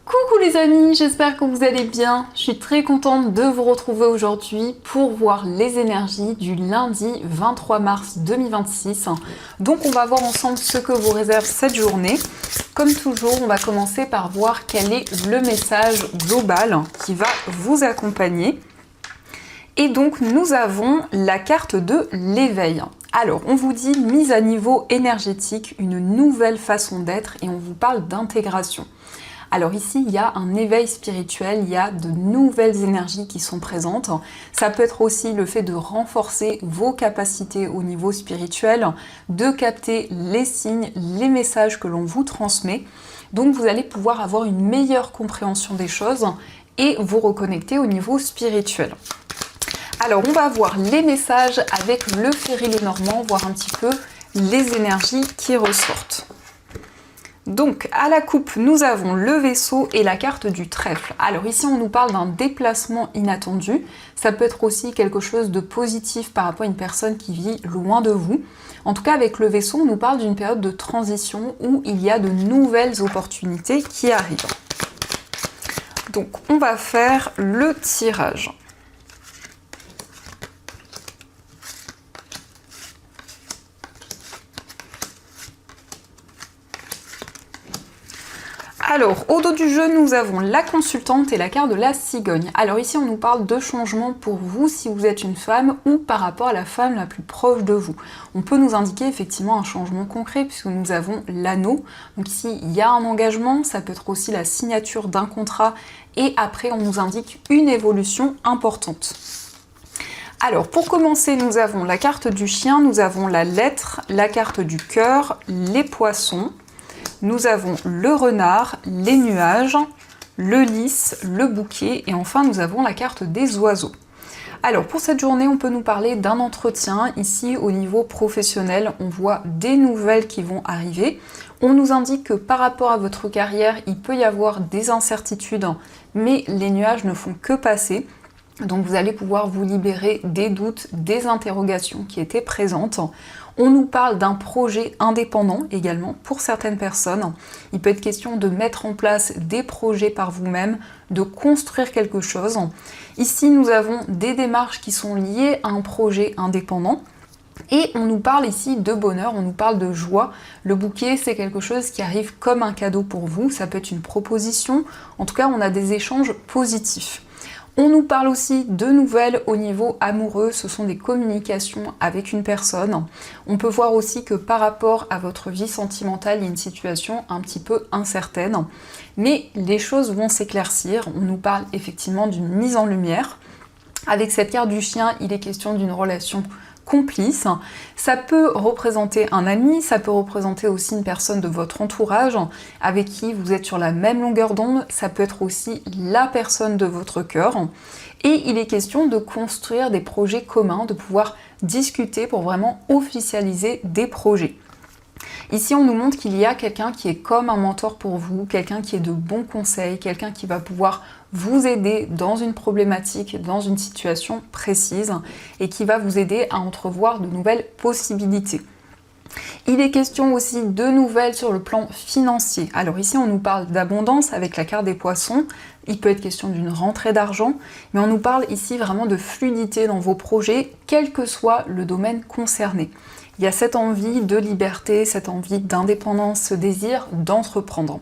Coucou les amis, j'espère que vous allez bien. Je suis très contente de vous retrouver aujourd'hui pour voir les énergies du lundi 23 mars 2026. Donc on va voir ensemble ce que vous réserve cette journée. Comme toujours, on va commencer par voir quel est le message global qui va vous accompagner. Et donc nous avons la carte de l'éveil. Alors on vous dit mise à niveau énergétique, une nouvelle façon d'être et on vous parle d'intégration. Alors ici, il y a un éveil spirituel, il y a de nouvelles énergies qui sont présentes. Ça peut être aussi le fait de renforcer vos capacités au niveau spirituel, de capter les signes, les messages que l'on vous transmet. Donc vous allez pouvoir avoir une meilleure compréhension des choses et vous reconnecter au niveau spirituel. Alors on va voir les messages avec le Ferry Lenormand, voir un petit peu les énergies qui ressortent. Donc, à la coupe, nous avons le vaisseau et la carte du trèfle. Alors ici, on nous parle d'un déplacement inattendu. Ça peut être aussi quelque chose de positif par rapport à une personne qui vit loin de vous. En tout cas, avec le vaisseau, on nous parle d'une période de transition où il y a de nouvelles opportunités qui arrivent. Donc, on va faire le tirage. Alors, au dos du jeu, nous avons la consultante et la carte de la cigogne. Alors ici, on nous parle de changement pour vous si vous êtes une femme ou par rapport à la femme la plus proche de vous. On peut nous indiquer effectivement un changement concret puisque nous avons l'anneau. Donc ici, il y a un engagement, ça peut être aussi la signature d'un contrat et après, on nous indique une évolution importante. Alors, pour commencer, nous avons la carte du chien, nous avons la lettre, la carte du cœur, les poissons. Nous avons le renard, les nuages, le lys, le bouquet et enfin nous avons la carte des oiseaux. Alors pour cette journée, on peut nous parler d'un entretien. Ici au niveau professionnel, on voit des nouvelles qui vont arriver. On nous indique que par rapport à votre carrière, il peut y avoir des incertitudes, mais les nuages ne font que passer. Donc vous allez pouvoir vous libérer des doutes, des interrogations qui étaient présentes. On nous parle d'un projet indépendant également pour certaines personnes. Il peut être question de mettre en place des projets par vous-même, de construire quelque chose. Ici, nous avons des démarches qui sont liées à un projet indépendant. Et on nous parle ici de bonheur, on nous parle de joie. Le bouquet, c'est quelque chose qui arrive comme un cadeau pour vous. Ça peut être une proposition. En tout cas, on a des échanges positifs. On nous parle aussi de nouvelles au niveau amoureux, ce sont des communications avec une personne. On peut voir aussi que par rapport à votre vie sentimentale, il y a une situation un petit peu incertaine. Mais les choses vont s'éclaircir, on nous parle effectivement d'une mise en lumière. Avec cette carte du chien, il est question d'une relation complice. Ça peut représenter un ami, ça peut représenter aussi une personne de votre entourage avec qui vous êtes sur la même longueur d'onde, ça peut être aussi la personne de votre cœur. Et il est question de construire des projets communs, de pouvoir discuter pour vraiment officialiser des projets. Ici, on nous montre qu'il y a quelqu'un qui est comme un mentor pour vous, quelqu'un qui est de bons conseils, quelqu'un qui va pouvoir vous aider dans une problématique, dans une situation précise et qui va vous aider à entrevoir de nouvelles possibilités. Il est question aussi de nouvelles sur le plan financier. Alors ici, on nous parle d'abondance avec la carte des poissons. Il peut être question d'une rentrée d'argent, mais on nous parle ici vraiment de fluidité dans vos projets, quel que soit le domaine concerné. Il y a cette envie de liberté, cette envie d'indépendance, ce désir d'entreprendre.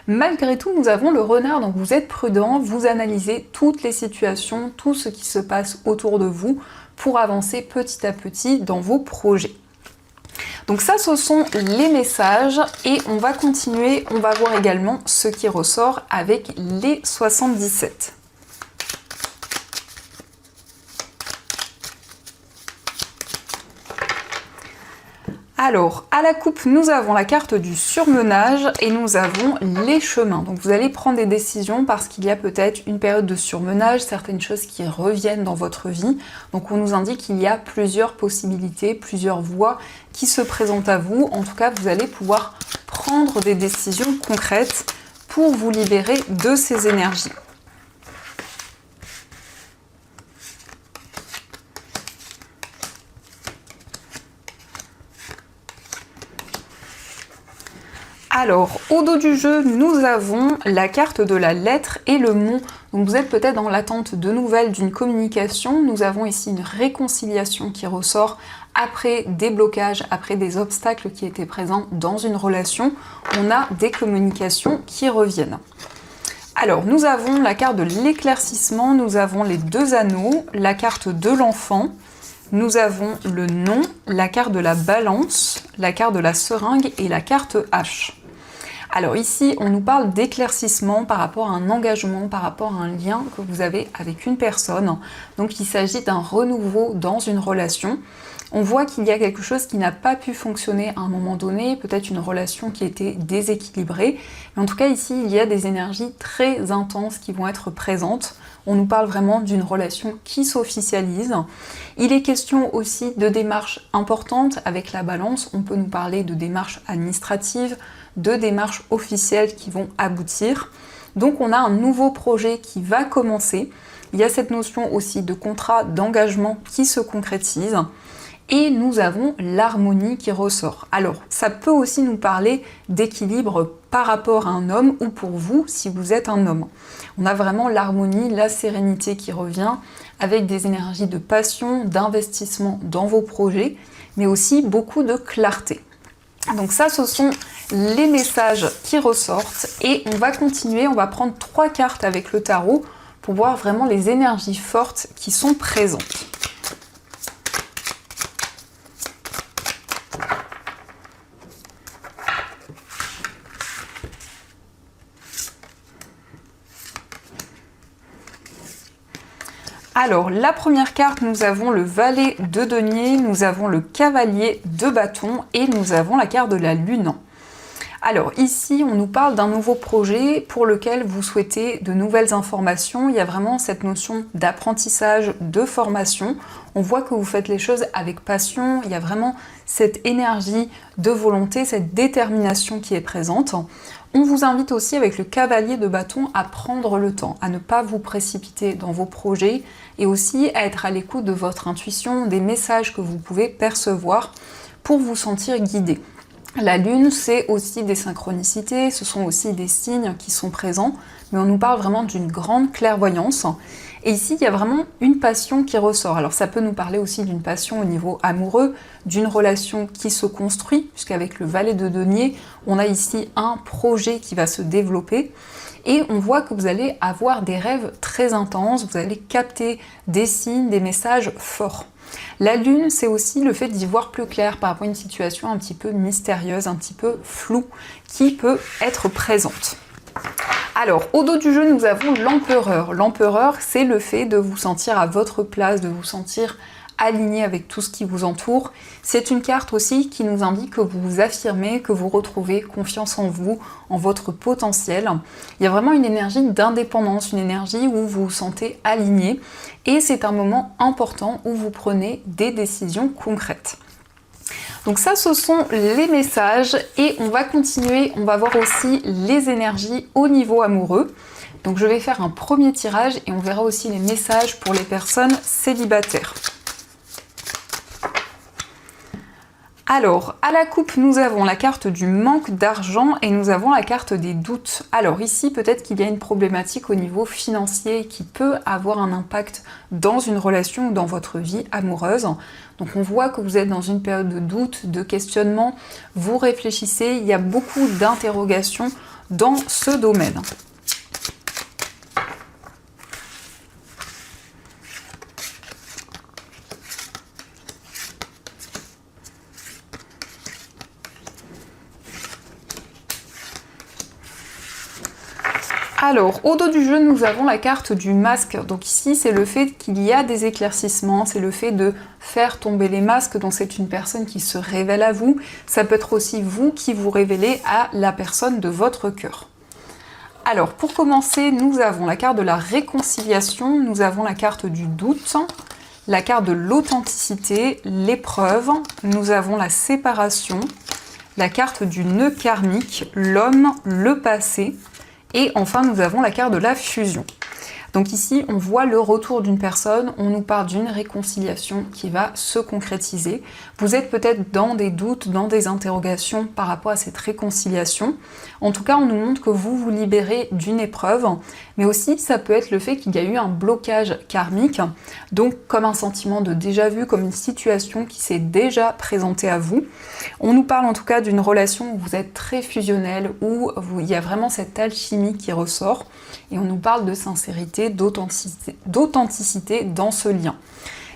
Malgré tout, nous avons le renard, donc vous êtes prudent, vous analysez toutes les situations, tout ce qui se passe autour de vous pour avancer petit à petit dans vos projets. Donc ça, ce sont les messages et on va continuer, on va voir également ce qui ressort avec les 77. Alors, à la coupe, nous avons la carte du surmenage et nous avons les chemins. Donc vous allez prendre des décisions parce qu'il y a peut-être une période de surmenage, certaines choses qui reviennent dans votre vie. Donc on nous indique qu'il y a plusieurs possibilités, plusieurs voies qui se présentent à vous. En tout cas, vous allez pouvoir prendre des décisions concrètes pour vous libérer de ces énergies. Alors, au dos du jeu, nous avons la carte de la lettre et le mont. Donc vous êtes peut-être dans l'attente de nouvelles, d'une communication. Nous avons ici une réconciliation qui ressort après des blocages, après des obstacles qui étaient présents dans une relation. On a des communications qui reviennent. Alors, nous avons la carte de l'éclaircissement, nous avons les 2 anneaux, la carte de l'enfant, nous avons le nom, la carte de la balance, la carte de la seringue et la carte H. Alors ici, on nous parle d'éclaircissement par rapport à un engagement, par rapport à un lien que vous avez avec une personne. Donc il s'agit d'un renouveau dans une relation. On voit qu'il y a quelque chose qui n'a pas pu fonctionner à un moment donné, peut-être une relation qui était déséquilibrée. Mais en tout cas ici, il y a des énergies très intenses qui vont être présentes. On nous parle vraiment d'une relation qui s'officialise. Il est question aussi de démarches importantes avec la balance. On peut nous parler de démarches administratives, de démarches officielles qui vont aboutir. Donc on a un nouveau projet qui va commencer. Il y a cette notion aussi de contrat d'engagement qui se concrétise. Et nous avons l'harmonie qui ressort. Alors, ça peut aussi nous parler d'équilibre par rapport à un homme ou pour vous si vous êtes un homme. On a vraiment l'harmonie, la sérénité qui revient avec des énergies de passion, d'investissement dans vos projets, mais aussi beaucoup de clarté. Donc ça, ce sont les messages qui ressortent et on va continuer, on va prendre 3 cartes avec le tarot pour voir vraiment les énergies fortes qui sont présentes. Alors, la première carte, nous avons le valet de denier, nous avons le cavalier de bâton et nous avons la carte de la lune. Alors ici, on nous parle d'un nouveau projet pour lequel vous souhaitez de nouvelles informations. Il y a vraiment cette notion d'apprentissage, de formation. On voit que vous faites les choses avec passion. Il y a vraiment cette énergie de volonté, cette détermination qui est présente. On vous invite aussi avec le cavalier de bâton à prendre le temps, à ne pas vous précipiter dans vos projets et aussi à être à l'écoute de votre intuition, des messages que vous pouvez percevoir pour vous sentir guidé. La lune, c'est aussi des synchronicités, ce sont aussi des signes qui sont présents, mais on nous parle vraiment d'une grande clairvoyance. Et ici, il y a vraiment une passion qui ressort. Alors ça peut nous parler aussi d'une passion au niveau amoureux, d'une relation qui se construit, puisqu'avec le valet de denier, on a ici un projet qui va se développer. Et on voit que vous allez avoir des rêves très intenses, vous allez capter des signes, des messages forts. La lune, c'est aussi le fait d'y voir plus clair par rapport à une situation un petit peu mystérieuse, un petit peu floue, qui peut être présente. Alors, au dos du jeu, nous avons l'empereur. L'empereur, c'est le fait de vous sentir à votre place, de vous sentir aligné avec tout ce qui vous entoure. C'est une carte aussi qui nous indique que vous vous affirmez, que vous retrouvez confiance en vous, en votre potentiel. Il y a vraiment une énergie d'indépendance, une énergie où vous vous sentez aligné et c'est un moment important où vous prenez des décisions concrètes. Donc ça, ce sont les messages et on va continuer, on va voir aussi les énergies au niveau amoureux. Donc je vais faire un premier tirage et on verra aussi les messages pour les personnes célibataires. Alors, à la coupe, nous avons la carte du manque d'argent et nous avons la carte des doutes. Alors ici, peut-être qu'il y a une problématique au niveau financier qui peut avoir un impact dans une relation ou dans votre vie amoureuse. Donc on voit que vous êtes dans une période de doute, de questionnement, vous réfléchissez, il y a beaucoup d'interrogations dans ce domaine. Alors, au dos du jeu, nous avons la carte du masque. Donc ici, c'est le fait qu'il y a des éclaircissements, c'est le fait de faire tomber les masques, donc c'est une personne qui se révèle à vous. Ça peut être aussi vous qui vous révélez à la personne de votre cœur. Alors, pour commencer, nous avons la carte de la réconciliation, nous avons la carte du doute, la carte de l'authenticité, l'épreuve, nous avons la séparation, la carte du nœud karmique, l'homme, le passé, et enfin nous avons la carte de la fusion. Donc ici, on voit le retour d'une personne, on nous parle d'une réconciliation qui va se concrétiser. Vous êtes peut-être dans des doutes, dans des interrogations par rapport à cette réconciliation. En tout cas, on nous montre que vous vous libérez d'une épreuve, mais aussi ça peut être le fait qu'il y a eu un blocage karmique, donc comme un sentiment de déjà-vu, comme une situation qui s'est déjà présentée à vous. On nous parle en tout cas d'une relation où vous êtes très fusionnel, où il y a vraiment cette alchimie qui ressort, et on nous parle de sincérité, d'authenticité dans ce lien.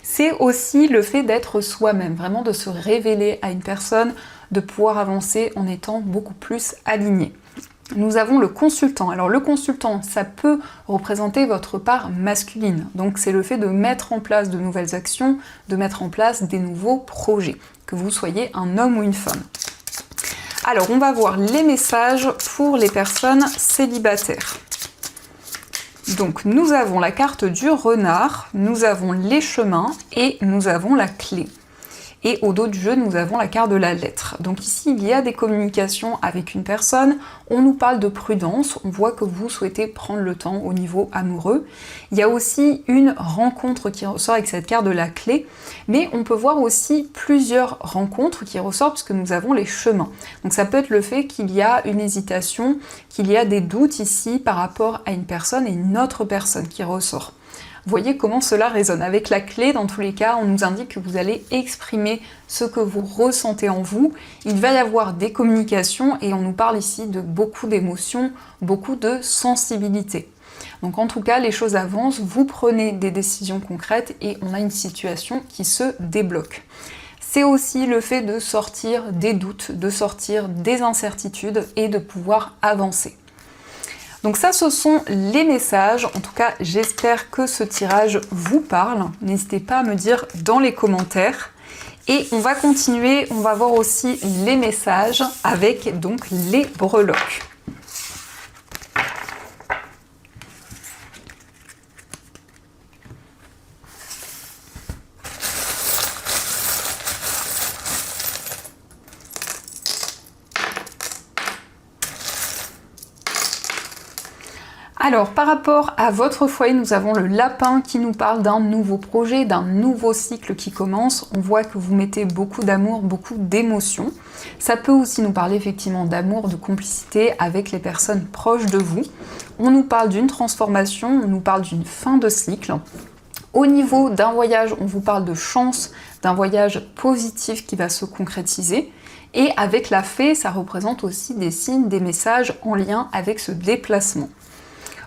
C'est aussi le fait d'être soi-même, vraiment de se révéler à une personne, de pouvoir avancer en étant beaucoup plus aligné. Nous avons le consultant. Alors le consultant, ça peut représenter votre part masculine. Donc c'est le fait de mettre en place de nouvelles actions, de mettre en place des nouveaux projets, que vous soyez un homme ou une femme. Alors on va voir les messages pour les personnes célibataires. Donc nous avons la carte du renard, nous avons les chemins et nous avons la clé. Et au dos du jeu, nous avons la carte de la lettre. Donc ici, il y a des communications avec une personne. On nous parle de prudence. On voit que vous souhaitez prendre le temps au niveau amoureux. Il y a aussi une rencontre qui ressort avec cette carte de la clé. Mais on peut voir aussi plusieurs rencontres qui ressortent puisque nous avons les chemins. Donc ça peut être le fait qu'il y a une hésitation, qu'il y a des doutes ici par rapport à une personne et une autre personne qui ressort. Voyez comment cela résonne. Avec la clé, dans tous les cas, on nous indique que vous allez exprimer ce que vous ressentez en vous. Il va y avoir des communications et on nous parle ici de beaucoup d'émotions, beaucoup de sensibilité. Donc en tout cas, les choses avancent, vous prenez des décisions concrètes et on a une situation qui se débloque. C'est aussi le fait de sortir des doutes, de sortir des incertitudes et de pouvoir avancer. Donc ça, ce sont les messages. En tout cas, j'espère que ce tirage vous parle. N'hésitez pas à me dire dans les commentaires. Et on va continuer, on va voir aussi les messages avec donc les breloques. Alors, par rapport à votre foyer, nous avons le lapin qui nous parle d'un nouveau projet, d'un nouveau cycle qui commence. On voit que vous mettez beaucoup d'amour, beaucoup d'émotions. Ça peut aussi nous parler effectivement d'amour, de complicité avec les personnes proches de vous. On nous parle d'une transformation, on nous parle d'une fin de cycle. Au niveau d'un voyage, on vous parle de chance, d'un voyage positif qui va se concrétiser. Et avec la fée, ça représente aussi des signes, des messages en lien avec ce déplacement.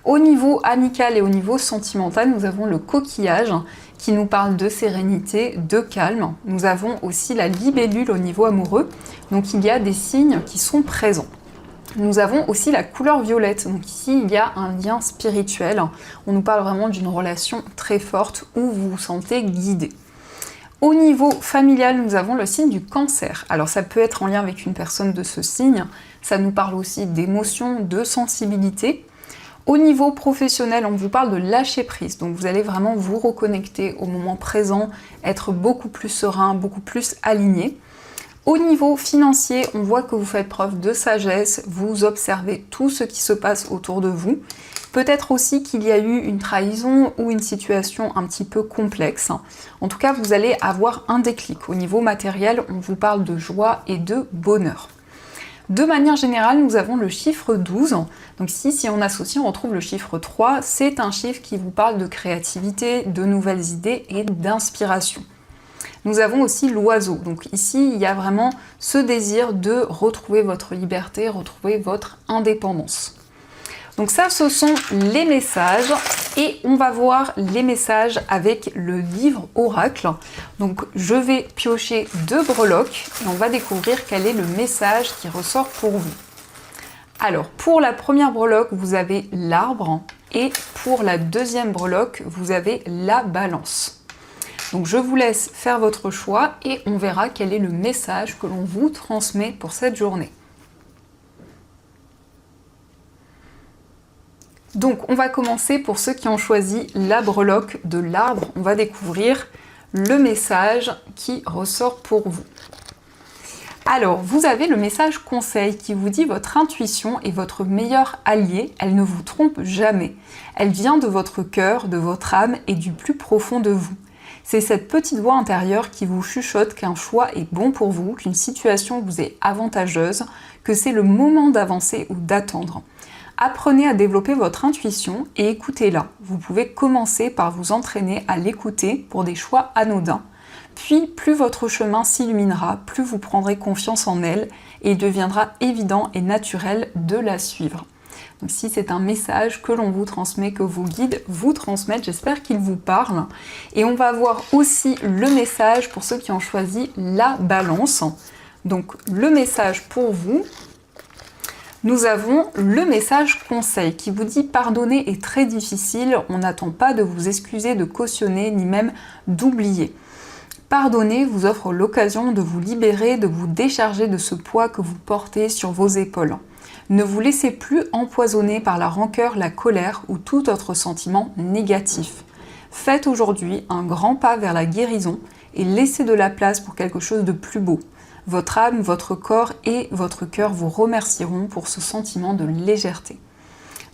Au niveau amical et au niveau sentimental, nous avons le coquillage qui nous parle de sérénité, de calme. Nous avons aussi la libellule au niveau amoureux, donc il y a des signes qui sont présents. Nous avons aussi la couleur violette, donc ici il y a un lien spirituel. On nous parle vraiment d'une relation très forte où vous vous sentez guidé. Au niveau familial, nous avons le signe du cancer. Alors ça peut être en lien avec une personne de ce signe, ça nous parle aussi d'émotion, de sensibilité. Au niveau professionnel, on vous parle de lâcher prise, donc vous allez vraiment vous reconnecter au moment présent, être beaucoup plus serein, beaucoup plus aligné. Au niveau financier, on voit que vous faites preuve de sagesse, vous observez tout ce qui se passe autour de vous. Peut-être aussi qu'il y a eu une trahison ou une situation un petit peu complexe. En tout cas, vous allez avoir un déclic. Au niveau matériel, on vous parle de joie et de bonheur. De manière générale, nous avons le chiffre 12. Donc ici, si on associe, on retrouve le chiffre 3. C'est un chiffre qui vous parle de créativité, de nouvelles idées et d'inspiration. Nous avons aussi l'oiseau. Donc ici, il y a vraiment ce désir de retrouver votre liberté, retrouver votre indépendance. Donc ça, ce sont les messages et on va voir les messages avec le livre Oracle. Donc je vais piocher 2 breloques et on va découvrir quel est le message qui ressort pour vous. Alors pour la première breloque, vous avez l'arbre et pour la deuxième breloque, vous avez la balance. Donc je vous laisse faire votre choix et on verra quel est le message que l'on vous transmet pour cette journée. Donc on va commencer pour ceux qui ont choisi la breloque de l'arbre. On va découvrir le message qui ressort pour vous. Alors, vous avez le message conseil qui vous dit votre intuition est votre meilleur allié, elle ne vous trompe jamais. Elle vient de votre cœur, de votre âme et du plus profond de vous. C'est cette petite voix intérieure qui vous chuchote qu'un choix est bon pour vous, qu'une situation vous est avantageuse, que c'est le moment d'avancer ou d'attendre. Apprenez à développer votre intuition et écoutez-la. Vous pouvez commencer par vous entraîner à l'écouter pour des choix anodins. Puis, plus votre chemin s'illuminera, plus vous prendrez confiance en elle et il deviendra évident et naturel de la suivre. Donc si c'est un message que l'on vous transmet, que vos guides vous transmettent, j'espère qu'il vous parle. Et on va voir aussi le message pour ceux qui ont choisi la balance. Donc le message pour vous, nous avons le message conseil qui vous dit pardonner est très difficile, on n'attend pas de vous excuser, de cautionner, ni même d'oublier. Pardonner vous offre l'occasion de vous libérer, de vous décharger de ce poids que vous portez sur vos épaules. Ne vous laissez plus empoisonner par la rancœur, la colère ou tout autre sentiment négatif. Faites aujourd'hui un grand pas vers la guérison et laissez de la place pour quelque chose de plus beau. Votre âme, votre corps et votre cœur vous remercieront pour ce sentiment de légèreté.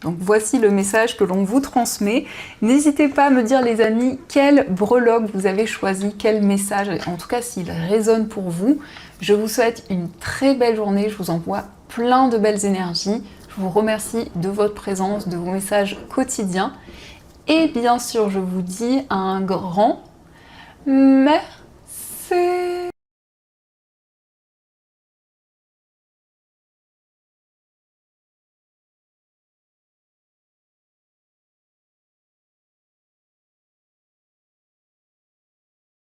Donc voici le message que l'on vous transmet. N'hésitez pas à me dire les amis quel breloque vous avez choisi, quel message, en tout cas s'il résonne pour vous. Je vous souhaite une très belle journée, je vous envoie plein de belles énergies. Je vous remercie de votre présence, de vos messages quotidiens. Et bien sûr, je vous dis un grand merci.